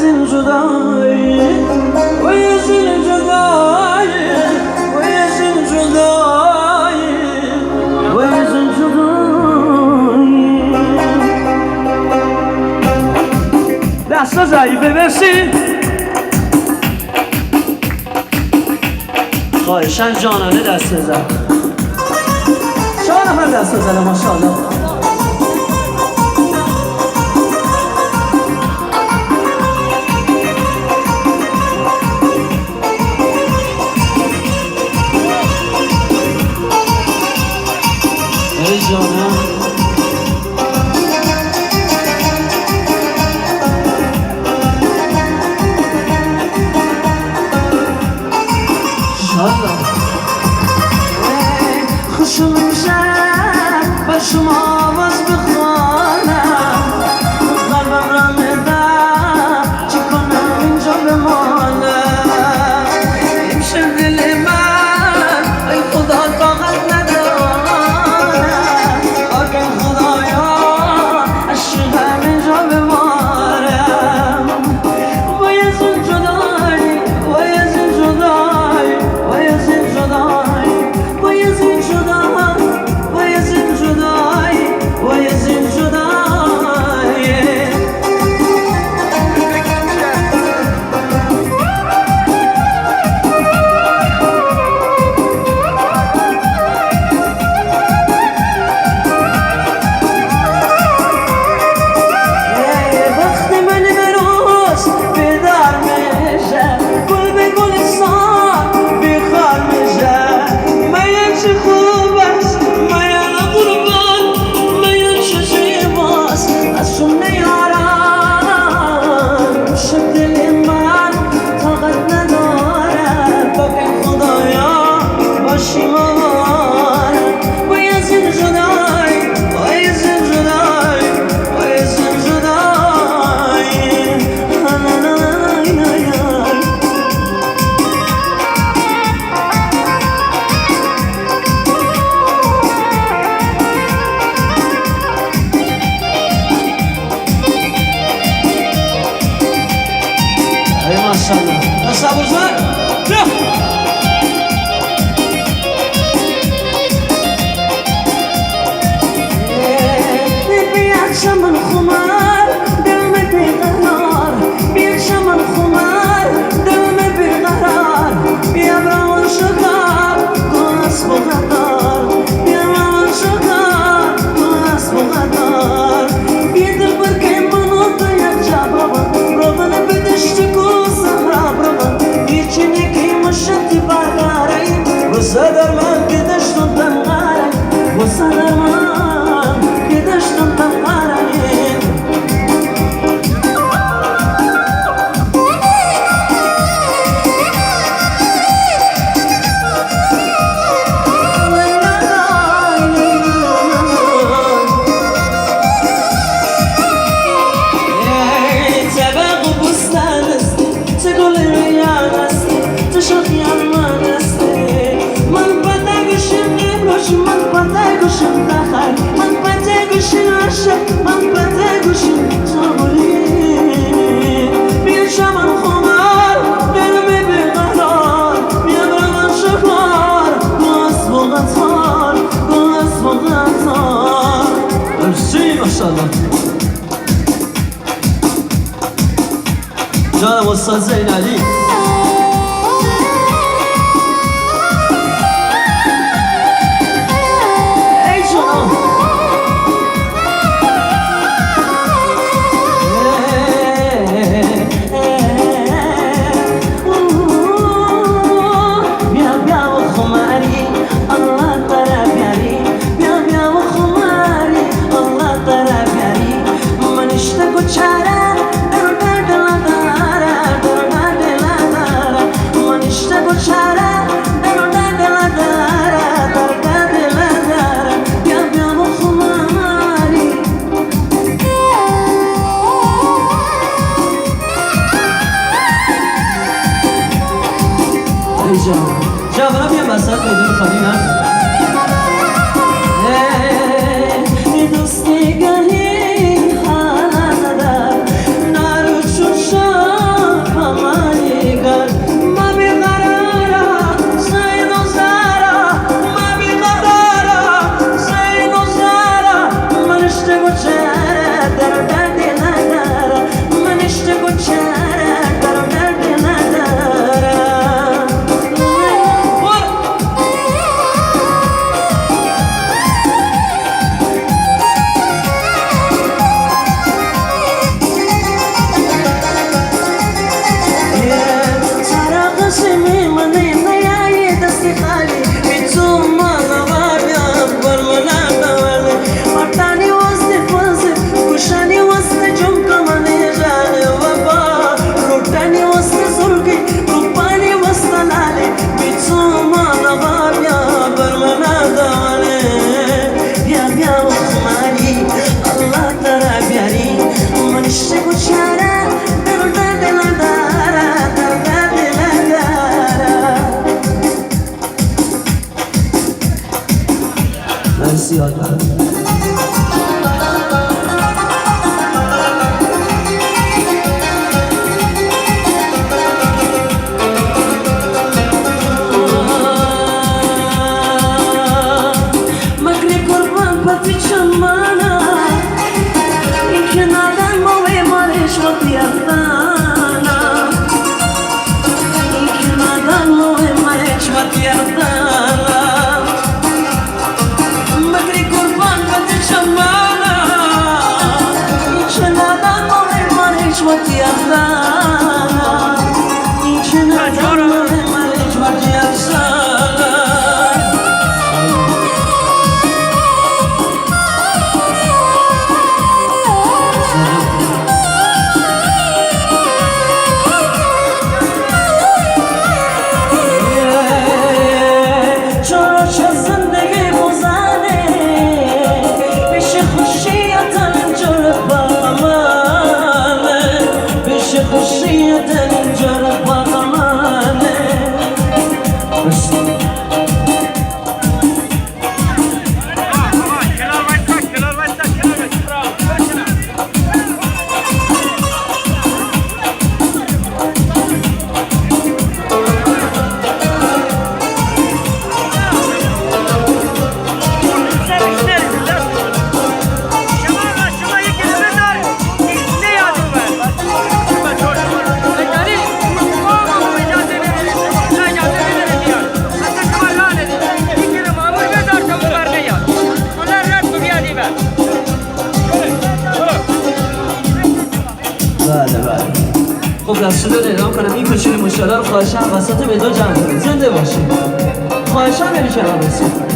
ويزن جداي ويزن جداي ويزن جداي ويزن جداي دست زایی ببرسی خواهشن جانانه دست بزن شما هم دست بزنه ماشاءالله ای جانم خوشم میشه با شما آواز بخوانم قلبم را میدم چی کنم اینجا بمانم امشب دل من ای خدا طاقت ندارم آگه خدایا عشقم اینجا بمانم باید زود جدایی باید زود جدایی باید زود جدایی باید زود Maşallah. Nasıl abuzlar? Bir akşamın kumar, dövme bir karar. Bir akşamın kumar, dövme bir karar. Bir yavrağın şakar, kunas bu kadar. Bir yavrağın şakar, kunas bu kadar. Yedir bakayım bunu duyacak baba. Robana bedişti وصدرمان كدشتم تنغاري وصدرمان كدشتم تنغاري تباغ بستان است تقول الريان است تشوف يالمان است من پتگوشم دخل من پتگوشم عشق من پتگوشم تابولی بیشم من خمار دلمی بیقرار بیابر من شکار گوز بغتار گوز بغتار مرسی ماشاءالله جانم استاد زین علی جواب یه مسئله بدون خالی نه دوستی گهی حالا ندار نارو چون شد اشته گوچرد برم درد ندارم سرا قسمی منی نیایی دستی خالی بی تو مالا بابیم برمنا دوله پرتانی وزد فزد کشانی وزد جمکا منی جانه وبا روتانی وزد زرگی روپانی وزد لاله بی تو مالا بابیم برمنا دوله بیا بیا و خماری الله ترا بیاری من اشته گوچاره Merci à toi. Magri kurban pati chamana İkinadan move mariş vatiyatana İkinadan move mariş vatiyatana Magri kurban pati chamana İkinadan move mariş vatiyatana İkinadan move mariş vatiyatana خب دستشده رو اعلام کنم این کوچولی مشاله رو خواهشم وسط میدان جمع کنید زنده باشید خواهشم نمی‌کنم رسید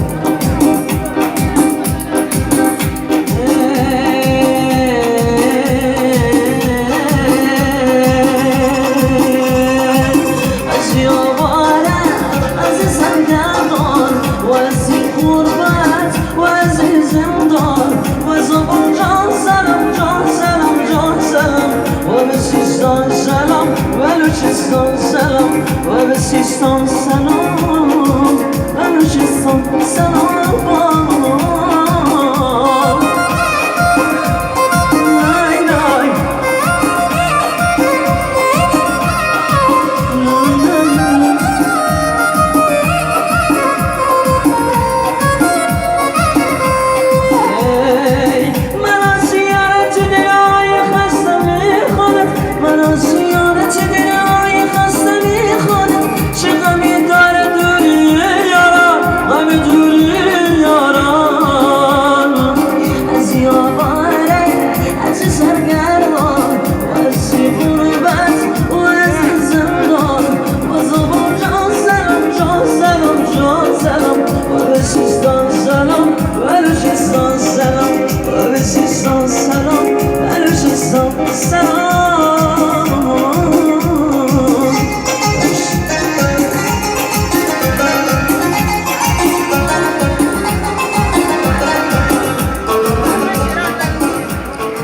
بلوچستان سلام و به سیستان سلام بلوچستان سلام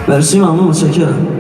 مرسی ممنون متشکرم